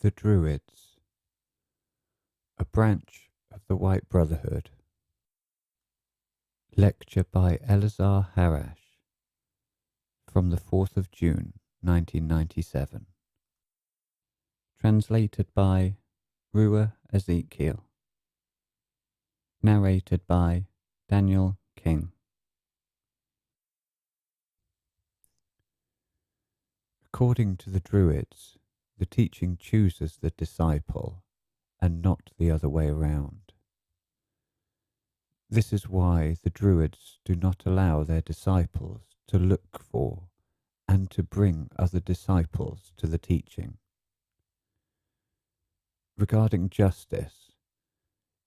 The Druids, a branch of the White Brotherhood. Lecture by Eleazar Harash from the 4th of June 1997. Translated by Ruah Ezekiel. Narrated by Daniel King. According to the Druids, the teaching chooses the disciple and not the other way around. This is why the Druids do not allow their disciples to look for and to bring other disciples to the teaching. Regarding justice,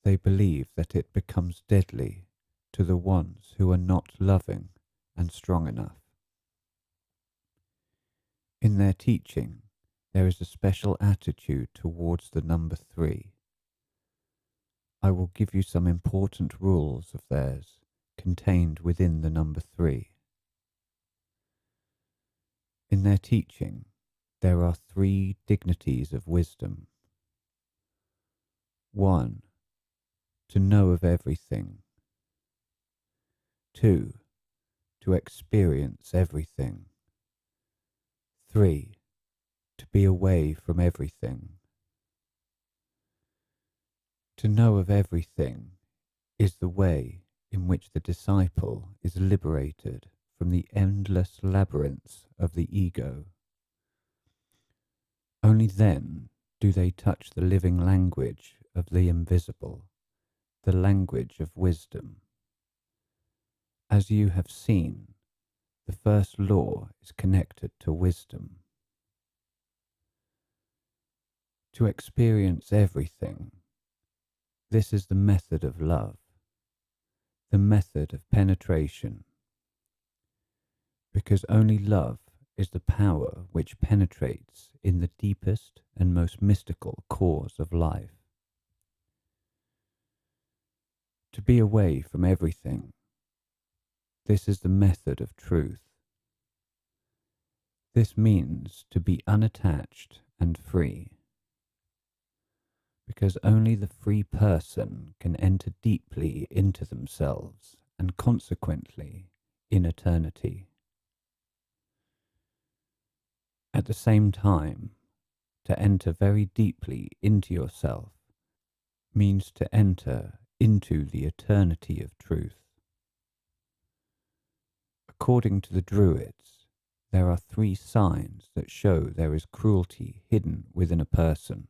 they believe that it becomes deadly to the ones who are not loving and strong enough. In their teaching, there is a special attitude towards the number 3. I will give you some important rules of theirs contained within the number 3. In their teaching, there are 3 dignities of wisdom. 1. To know of everything. 2. To experience everything. 3. To be away from everything. To know of everything is the way in which the disciple is liberated from the endless labyrinths of the ego. Only then do they touch the living language of the invisible, the language of wisdom. As you have seen, the first law is connected to wisdom. To experience everything, this is the method of love, the method of penetration, because only love is the power which penetrates in the deepest and most mystical cause of life. To be away from everything, this is the method of truth. This means to be unattached and free, because only the free person can enter deeply into themselves and consequently in eternity. At the same time, to enter very deeply into yourself means to enter into the eternity of truth. According to the Druids, there are 3 signs that show there is cruelty hidden within a person.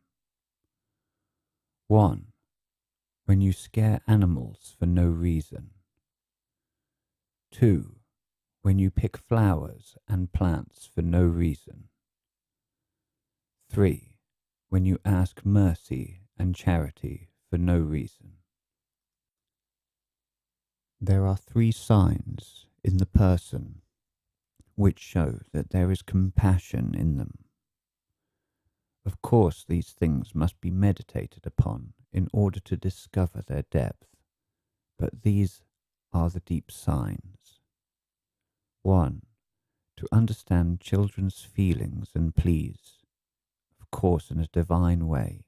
1. When you scare animals for no reason. 2. When you pick flowers and plants for no reason. 3. When you ask mercy and charity for no reason. There are 3 signs in the person which show that there is compassion in them. Of course, these things must be meditated upon in order to discover their depth, but these are the deep signs. 1. To understand children's feelings and pleas, of course in a divine way.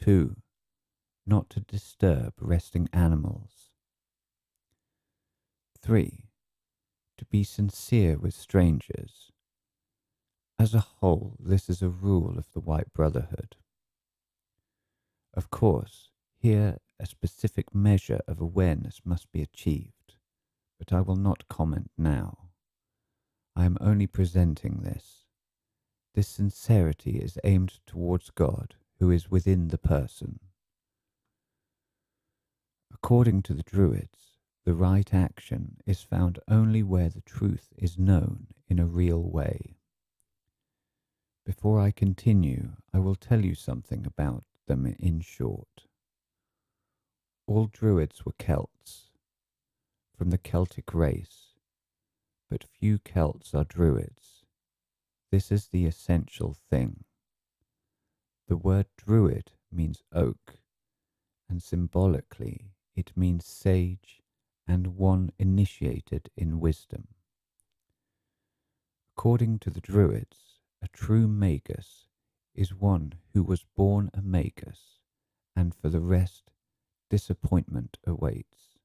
2. Not to disturb resting animals. 3. To be sincere with strangers. As a whole, this is a rule of the White Brotherhood. Of course, here a specific measure of awareness must be achieved, but I will not comment now. I am only presenting this. This sincerity is aimed towards God, who is within the person. According to the Druids, the right action is found only where the truth is known in a real way. Before I continue, I will tell you something about them in short. All Druids were Celts, from the Celtic race, but few Celts are Druids. This is the essential thing. The word Druid means oak, and symbolically it means sage and one initiated in wisdom. According to the Druids, a true magus is one who was born a magus, and for the rest disappointment awaits.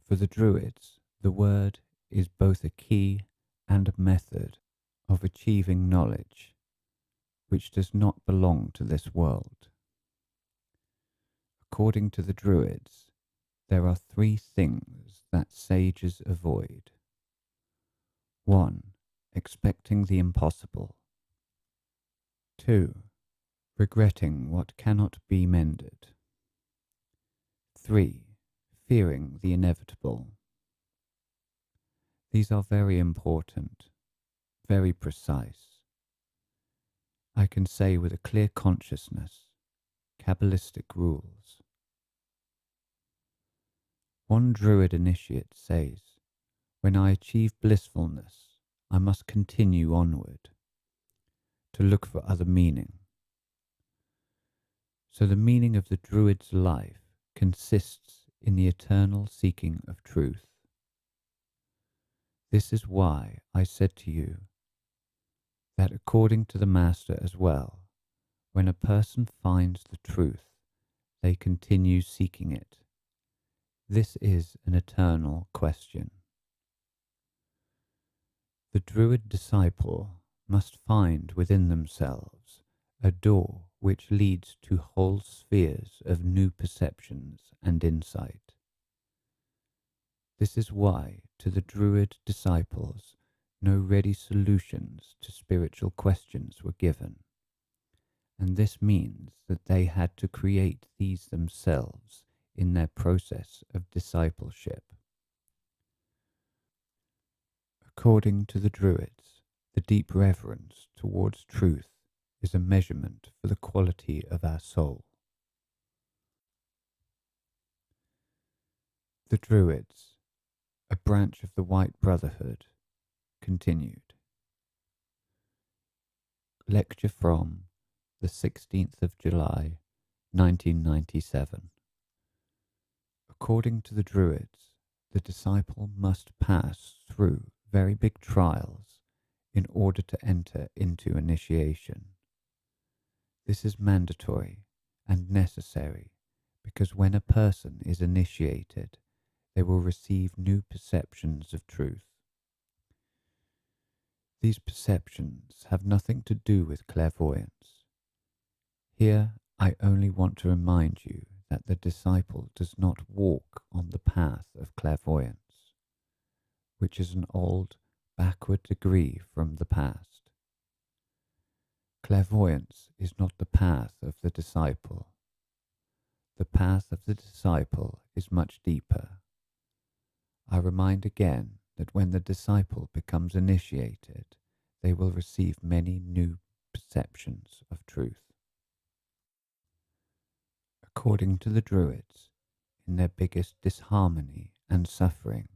For the Druids, the word is both a key and a method of achieving knowledge, which does not belong to this world. According to the Druids, there are three things that sages avoid. 1. Expecting the impossible. 2. Regretting what cannot be mended. 3. Fearing the inevitable. These are very important, very precise. I can say with a clear consciousness, Kabbalistic rules. One Druid initiate says, "When I achieve blissfulness, I must continue onward, to look for other meaning." So the meaning of the Druid's life consists in the eternal seeking of truth. This is why I said to you that according to the Master as well, when a person finds the truth, they continue seeking it. This is an eternal question. The Druid disciple must find within themselves a door which leads to whole spheres of new perceptions and insight. This is why to the Druid disciples no ready solutions to spiritual questions were given, and this means that they had to create these themselves in their process of discipleship. According to the Druids, the deep reverence towards truth is a measurement for the quality of our soul. The Druids, a branch of the White Brotherhood, continued. Lecture from the 16th of July, 1997. According to the Druids, the disciple must pass through very big trials in order to enter into initiation. This is mandatory and necessary because when a person is initiated, they will receive new perceptions of truth. These perceptions have nothing to do with clairvoyance. Here I only want to remind you that the disciple does not walk on the path of clairvoyance, which is an old, backward degree from the past. Clairvoyance is not the path of the disciple. The path of the disciple is much deeper. I remind again that when the disciple becomes initiated, they will receive many new perceptions of truth. According to the Druids, in their biggest disharmony and suffering,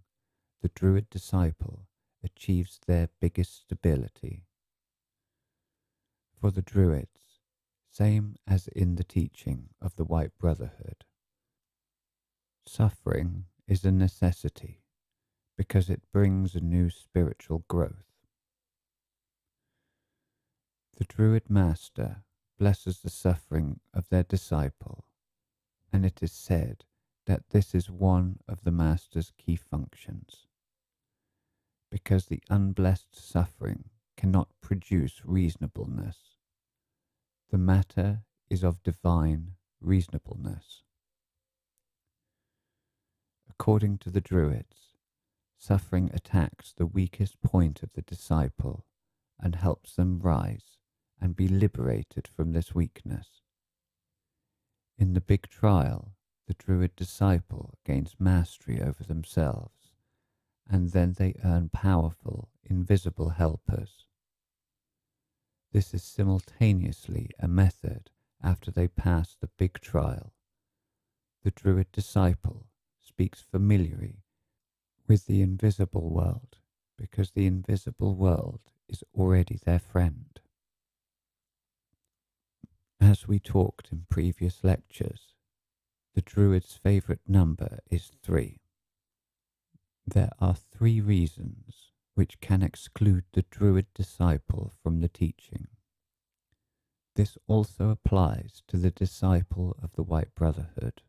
the Druid disciple achieves their biggest stability. For the Druids, same as in the teaching of the White Brotherhood, suffering is a necessity because it brings a new spiritual growth. The Druid Master blesses the suffering of their disciple, and it is said that this is one of the Master's key functions, because the unblessed suffering cannot produce reasonableness. The matter is of divine reasonableness. According to the Druids, suffering attacks the weakest point of the disciple and helps them rise and be liberated from this weakness. In the big trial, the Druid disciple gains mastery over themselves, and then they earn powerful, invisible helpers. This is simultaneously a method after they pass the big trial. The Druid disciple speaks familiarly with the invisible world because the invisible world is already their friend. As we talked in previous lectures, the Druid's favourite number is 3. There are 3 reasons which can exclude the Druid disciple from the teaching. This also applies to the disciple of the White Brotherhood.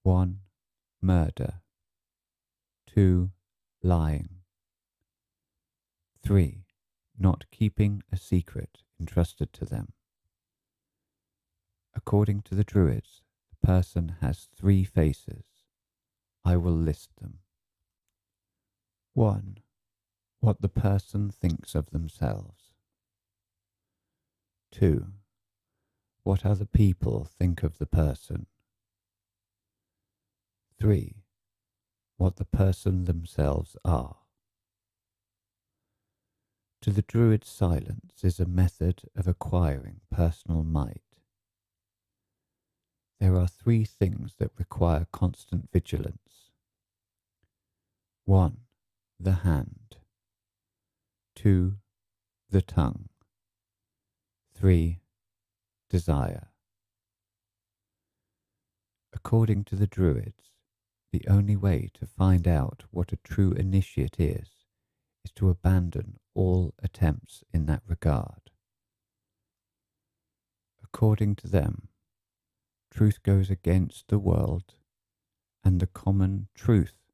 1. Murder. 2. Lying. 3. Not keeping a secret entrusted to them. According to the Druids, the person has 3 faces. I will list them. 1. What the person thinks of themselves. 2. What other people think of the person. 3. What the person themselves are. To the Druid, silence is a method of acquiring personal might. There are 3 things that require constant vigilance. 1. The hand. 2. The tongue. 3. Desire. According to the Druids, the only way to find out what a true initiate is to abandon all attempts in that regard. According to them, truth goes against the world, and the common truth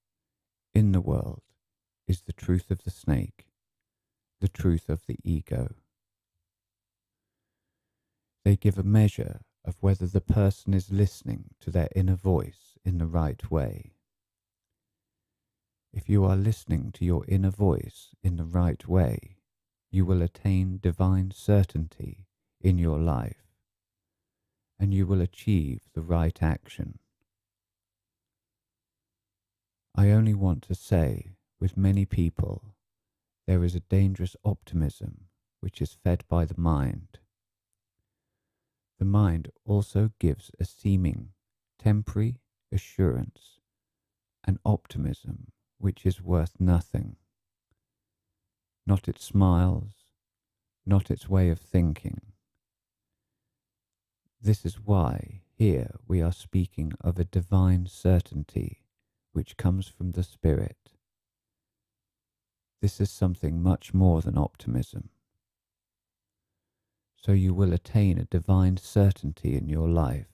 in the world is the truth of the snake, the truth of the ego. They give a measure of whether the person is listening to their inner voice in the right way. If you are listening to your inner voice in the right way, you will attain divine certainty in your life, and you will achieve the right action. I only want to say, with many people, there is a dangerous optimism which is fed by the mind. The mind also gives a seeming, temporary assurance, an optimism which is worth nothing. Not its smiles, not its way of thinking. This is why here we are speaking of a divine certainty which comes from the Spirit. This is something much more than optimism. So you will attain a divine certainty in your life,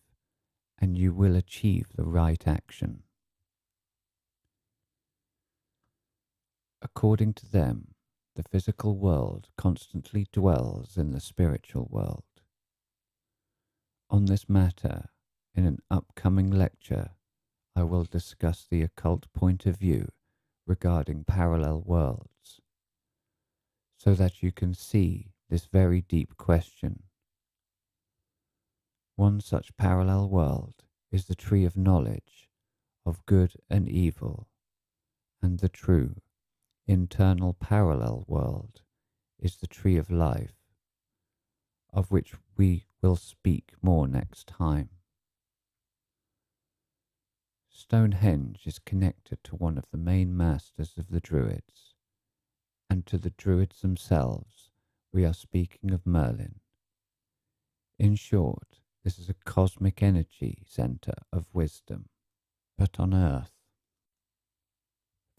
and you will achieve the right action. According to them, the physical world constantly dwells in the spiritual world. On this matter, in an upcoming lecture, I will discuss the occult point of view regarding parallel worlds, so that you can see this very deep question. One such parallel world is the tree of knowledge of good and evil, and the true, internal parallel world is the tree of life, of which we will speak more next time. Stonehenge is connected to one of the main masters of the Druids, and to the Druids themselves we are speaking of Merlin. In short, this is a cosmic energy centre of wisdom, but on earth.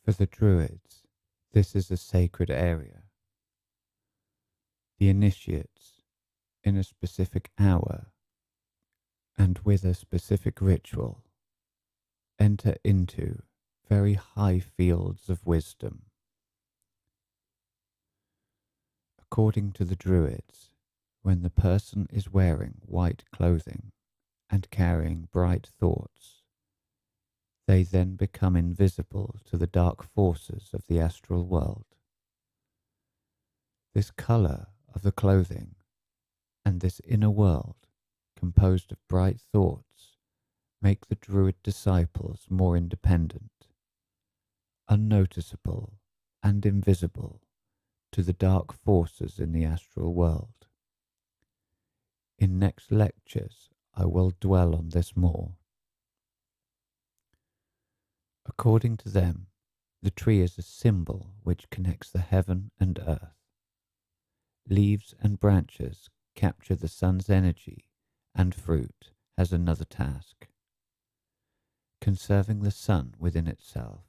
For the Druids, this is a sacred area. The initiates, in a specific hour, and with a specific ritual, enter into very high fields of wisdom. According to the Druids, when the person is wearing white clothing and carrying bright thoughts, they then become invisible to the dark forces of the astral world. This colour of the clothing and this inner world, composed of bright thoughts, make the Druid disciples more independent, unnoticeable and invisible to the dark forces in the astral world. In next lectures I will dwell on this more. According to them, the tree is a symbol which connects the heaven and earth. Leaves and branches capture the sun's energy, and fruit has another task, conserving the sun within itself.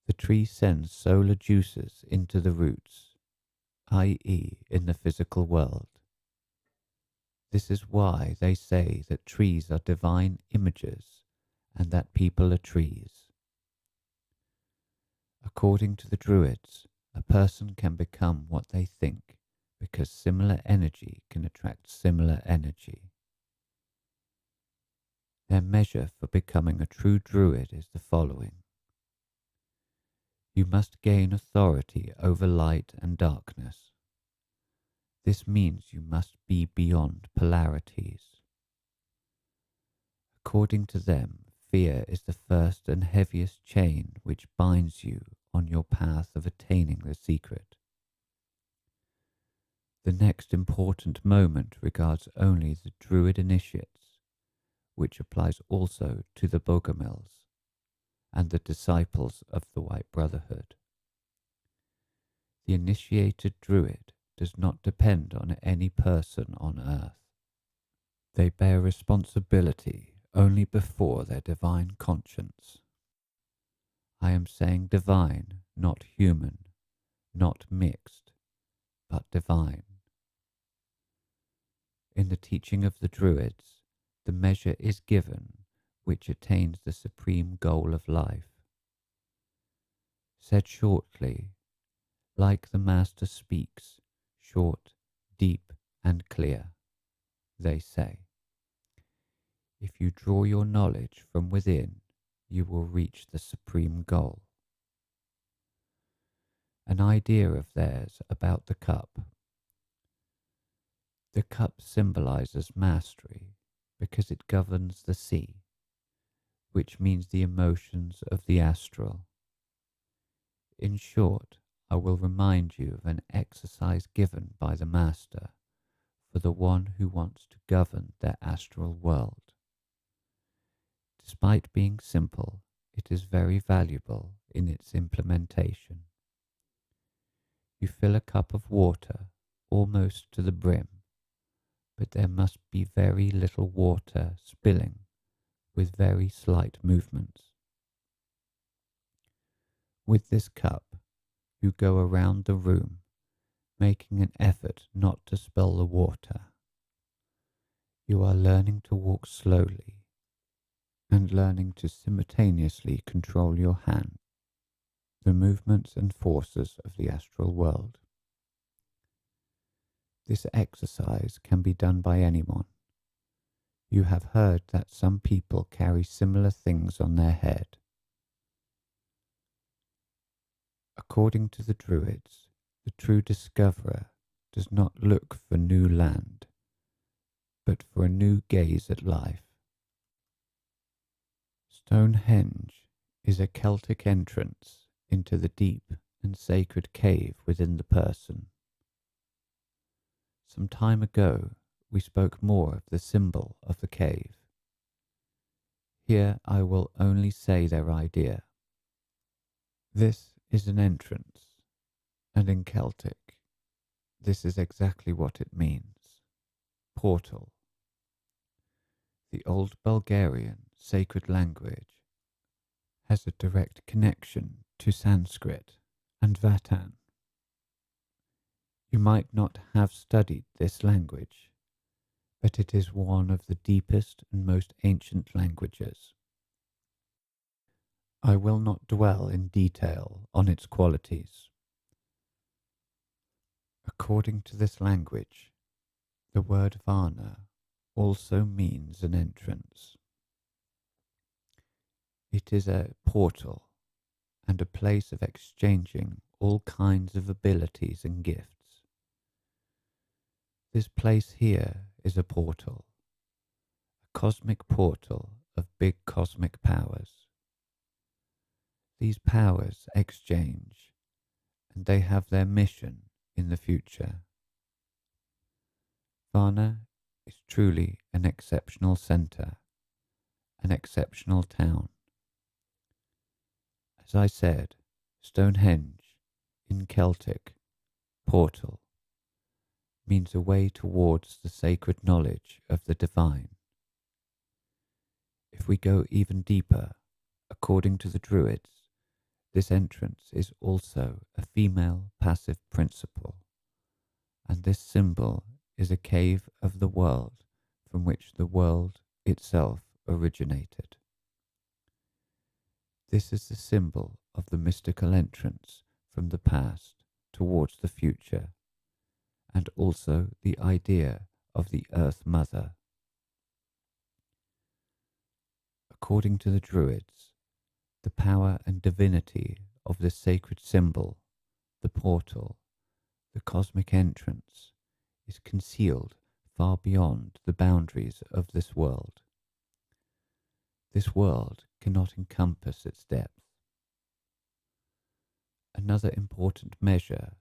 The tree sends solar juices into the roots, i.e. in the physical world. This is why they say that trees are divine images and that people are trees. According to the Druids, a person can become what they think because similar energy can attract similar energy. Their measure for becoming a true Druid is the following. You must gain authority over light and darkness. This means you must be beyond polarities. According to them, fear is the first and heaviest chain which binds you on your path of attaining the secret. The next important moment regards only the Druid initiates, which applies also to the Bogomils and the disciples of the White Brotherhood. The initiated Druid does not depend on any person on earth. They bear responsibility only before their divine conscience. I am saying divine, not human, not mixed, but divine. In the teaching of the Druids, the measure is given which attains the supreme goal of life. Said shortly, like the Master speaks, short, deep, and clear, they say. If you draw your knowledge from within, you will reach the supreme goal. An idea of theirs about the cup. The cup symbolizes mastery because it governs the sea, which means the emotions of the astral. In short, I will remind you of an exercise given by the Master for the one who wants to govern their astral world. Despite being simple, it is very valuable in its implementation. You fill a cup of water almost to the brim, but there must be very little water spilling with very slight movements. With this cup, you go around the room, making an effort not to spill the water. You are learning to walk slowly and learning to simultaneously control your hand, the movements and forces of the astral world. This exercise can be done by anyone. You have heard that some people carry similar things on their head. According to the Druids, the true discoverer does not look for new land, but for a new gaze at life. Stonehenge is a Celtic entrance into the deep and sacred cave within the person. Some time ago, we spoke more of the symbol of the cave. Here I will only say their idea. This is an entrance, and in Celtic, this is exactly what it means. Portal. The old Bulgarian sacred language has a direct connection to Sanskrit and Vatan. You might not have studied this language, but it is one of the deepest and most ancient languages. I will not dwell in detail on its qualities. According to this language, the word Varna also means an entrance. It is a portal and a place of exchanging all kinds of abilities and gifts. This place here is a portal, a cosmic portal of big cosmic powers. These powers exchange, and they have their mission in the future. Varna is truly an exceptional center, an exceptional town. As I said, Stonehenge, in Celtic, portal, means a way towards the sacred knowledge of the divine. If we go even deeper, according to the Druids, this entrance is also a female passive principle, and this symbol is a cave of the world from which the world itself originated. This is the symbol of the mystical entrance from the past towards the future, and also the idea of the Earth Mother. According to the Druids, the power and divinity of this sacred symbol, the portal, the cosmic entrance, is concealed far beyond the boundaries of this world. This world cannot encompass its depth. Another important measure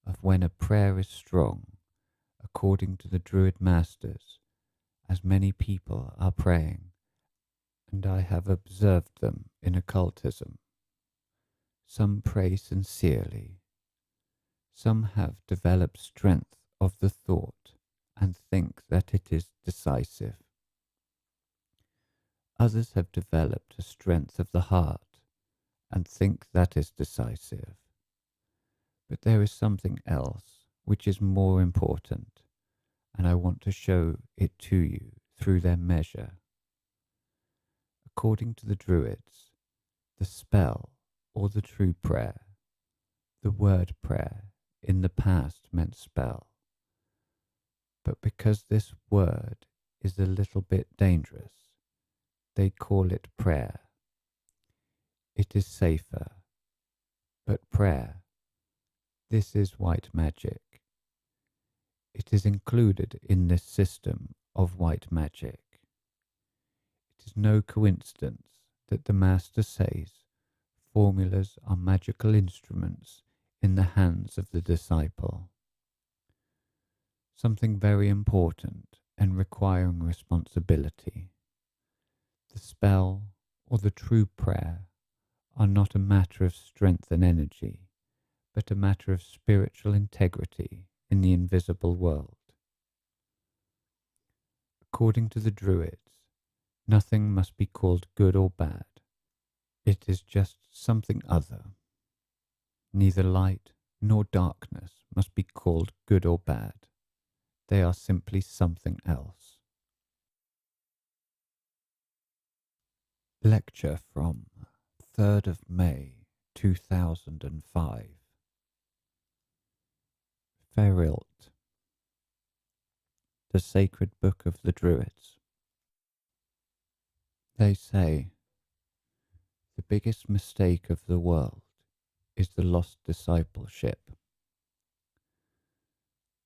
of when a prayer is strong, according to the Druid masters, as many people are praying, and I have observed them in occultism. Some pray sincerely. Some have developed strength of the thought and think that it is decisive. Others have developed a strength of the heart and think that is decisive. But there is something else which is more important, and I want to show it to you through their measure. According to the Druids, the spell or the true prayer, the word prayer in the past meant spell, but because this word is a little bit dangerous, they call it prayer. It is safer, but prayer, this is white magic. It is included in this system of white magic. It is no coincidence that the Master says formulas are magical instruments in the hands of the disciple. Something very important and requiring responsibility. The spell or the true prayer are not a matter of strength and energy, but a matter of spiritual integrity in the invisible world. According to the Druids, nothing must be called good or bad. It is just something other. Neither light nor darkness must be called good or bad. They are simply something else. Lecture from 3rd of May 2005. Ferilt, the sacred book of the Druids. They say, the biggest mistake of the world is the lost discipleship.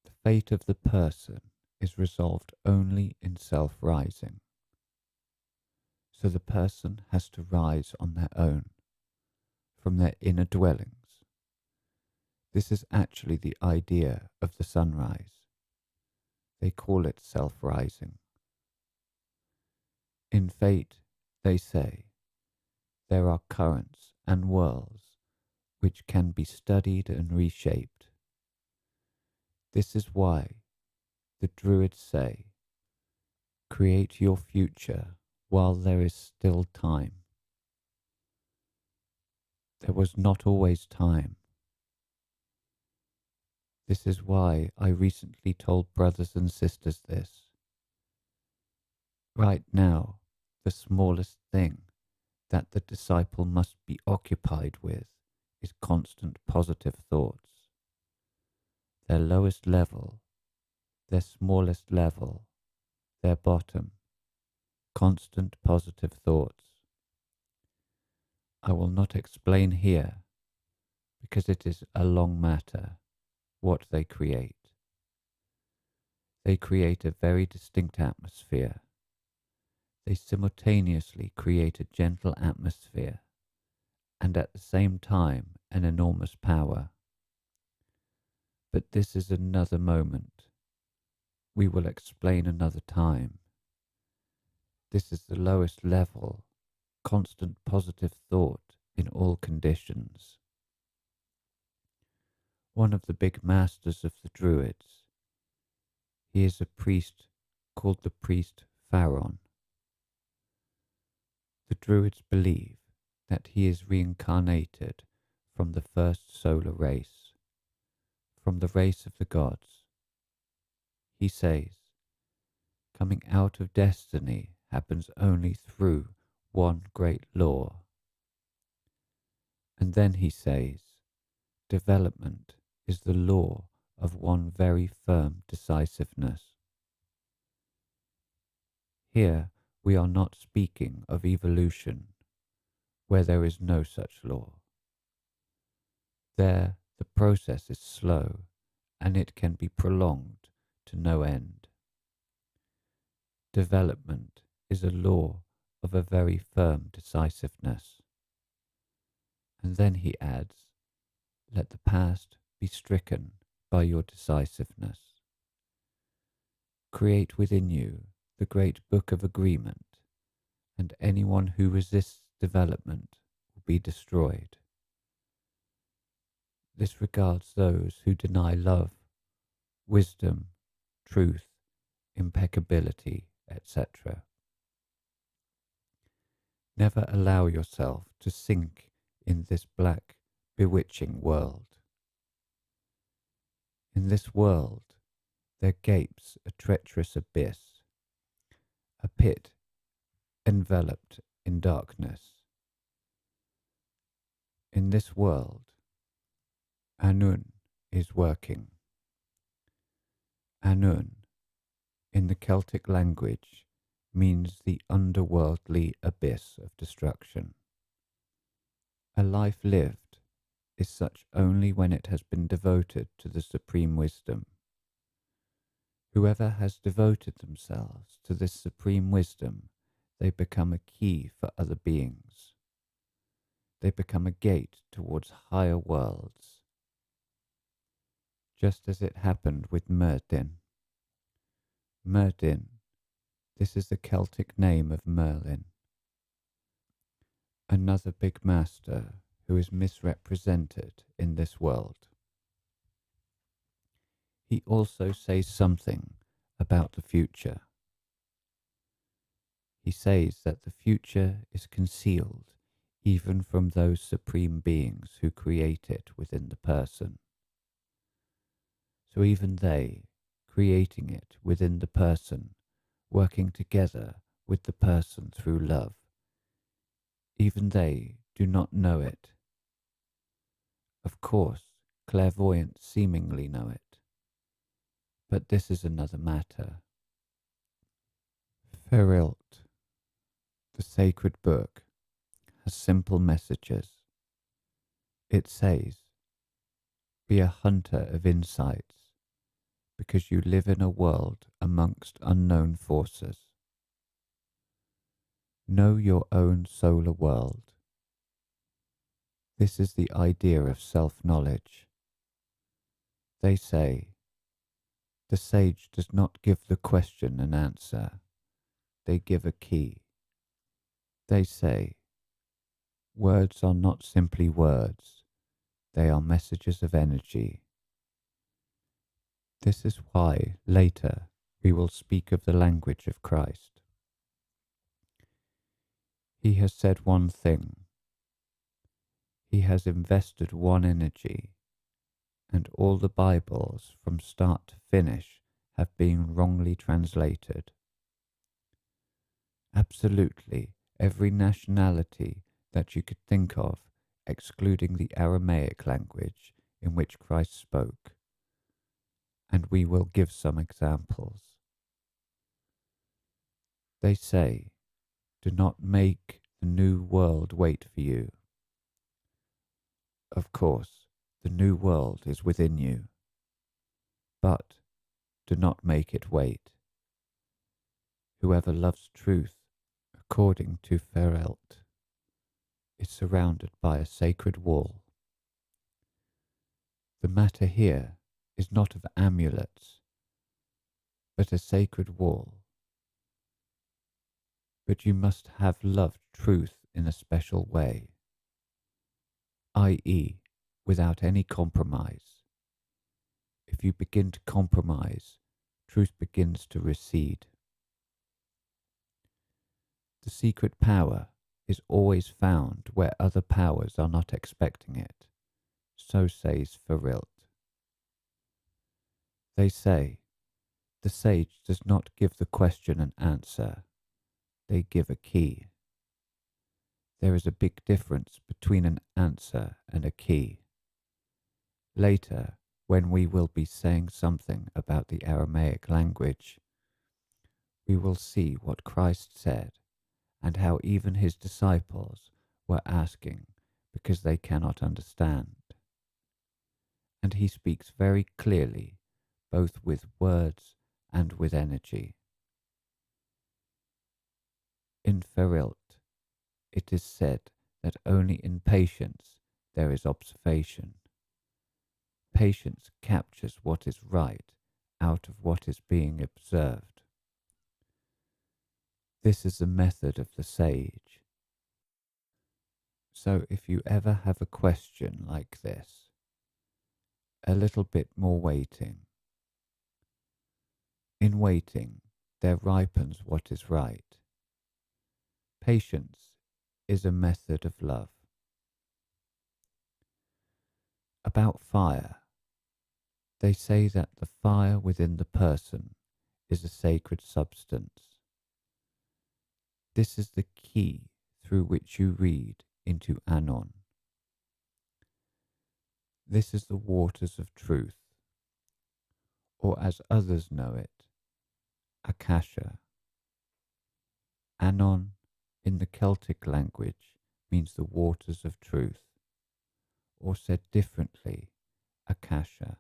The fate of the person is resolved only in self-rising. So the person has to rise on their own, from their inner dwellings. This is actually the idea of the sunrise. They call it self-rising. In fate, they say, there are currents and whirls which can be studied and reshaped. This is why the Druids say, create your future while there is still time. There was not always time. This is why I recently told brothers and sisters this. Right now, the smallest thing that the disciple must be occupied with is constant positive thoughts. Their lowest level, their smallest level, their bottom, constant positive thoughts. I will not explain here, because it is a long matter, what they create. They create a very distinct atmosphere. They simultaneously create a gentle atmosphere, and at the same time an enormous power. But this is another moment. We will explain another time. This is the lowest level, constant positive thought in all conditions. One of the big masters of the Druids, he is a priest called the priest Pharaon. The Druids believe that he is reincarnated from the first solar race, from the race of the gods, he says, coming out of destiny happens only through one great law. And then he says, development is the law of one very firm decisiveness. Here we are not speaking of evolution, where there is no such law. There the process is slow, and it can be prolonged to no end. Development is a law of a very firm decisiveness. And then he adds, let the past be stricken by your decisiveness. Create within you the great book of agreement, and anyone who resists development will be destroyed. This regards those who deny love, wisdom, truth, impeccability, etc. Never allow yourself to sink in this black, bewitching world. In this world there gapes a treacherous abyss, a pit enveloped in darkness. In this world, Anun is working. Anun, in the Celtic language, means the underworldly abyss of destruction. A life lived is such only when it has been devoted to the supreme wisdom. Whoever has devoted themselves to this supreme wisdom, they become a key for other beings. They become a gate towards higher worlds. Just as it happened with Myrddin. Myrddin, this is the Celtic name of Merlin. Another big master who is misrepresented in this world. He also says something about the future. He says that the future is concealed even from those supreme beings who create it within the person. So even they, creating it within the person, working together with the person through love, even they do not know it. Of course, clairvoyants seemingly know it. But this is another matter. Ferilt, the sacred book, has simple messages. It says, be a hunter of insights, because you live in a world amongst unknown forces. Know your own solar world. This is the idea of self-knowledge. They say, the sage does not give the question an answer, they give a key. They say, words are not simply words, they are messages of energy. This is why later we will speak of the language of Christ. He has said one thing. He has invested one energy, and all the Bibles from start to finish have been wrongly translated. Absolutely every nationality that you could think of, excluding the Aramaic language in which Christ spoke, and we will give some examples. They say, do not make the new world wait for you. Of course, the new world is within you, but do not make it wait. Whoever loves truth, according to Ferilt, is surrounded by a sacred wall. The matter here is not of amulets, but a sacred wall. But you must have loved truth in a special way, i.e., without any compromise. If you begin to compromise, truth begins to recede. The secret power is always found where other powers are not expecting it, so says Ferilt. They say, The sage does not give the question an answer, they give a key. There is a big difference between an answer and a key. Later, when we will be saying something about the Aramaic language, we will see what Christ said and how even his disciples were asking because they cannot understand. And he speaks very clearly, both with words and with energy. In Ferilt, it is said that only in patience there is observation. Patience captures what is right out of what is being observed. This is the method of the sage. So if you ever have a question like this, a little bit more waiting. In waiting, there ripens what is right. Patience is a method of love. About fire, they say that the fire within the person is a sacred substance. This is the key through which you read into Anon. This is the waters of truth, or as others know it, Akasha. Anon in the Celtic language means the waters of truth, or said differently, Akasha.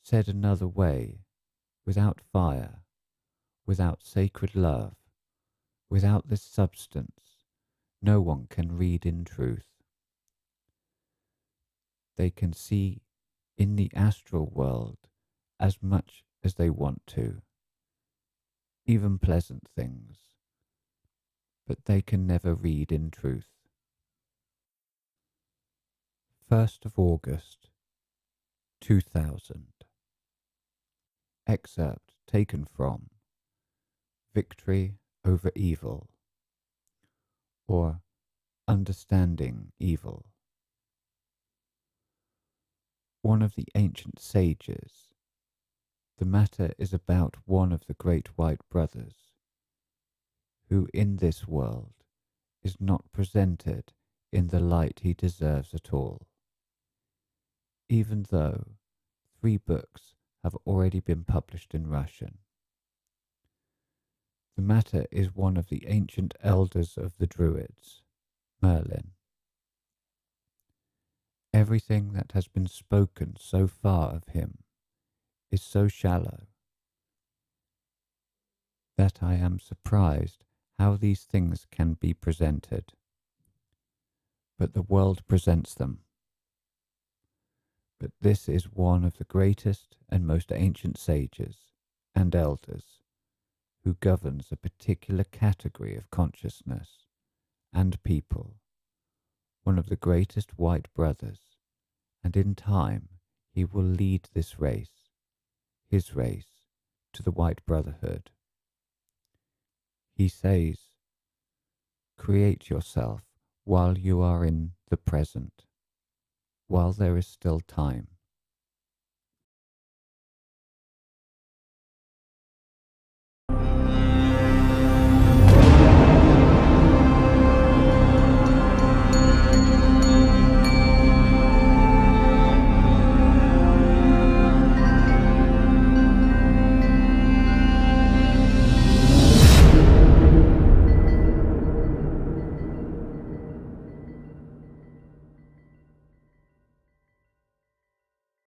Said another way, without fire, without sacred love, without this substance, no one can read in truth. They can see in the astral world as much as they want to, even pleasant things, but they can never read in truth. 1st of August, 2000. Excerpt taken from Victory over Evil, or Understanding Evil. One of the ancient sages. The matter is about one of the great white brothers, who in this world is not presented in the light he deserves at all, even though 3 books have already been published in Russian. The matter is one of the ancient elders of the Druids, Merlin. Everything that has been spoken so far of him is so shallow that I am surprised how these things can be presented. But the world presents them. But this is one of the greatest and most ancient sages and elders who governs a particular category of consciousness and people, one of the greatest white brothers, and in time he will lead this race, his race, to the white brotherhood. He says, create yourself while you are in the present, while there is still time.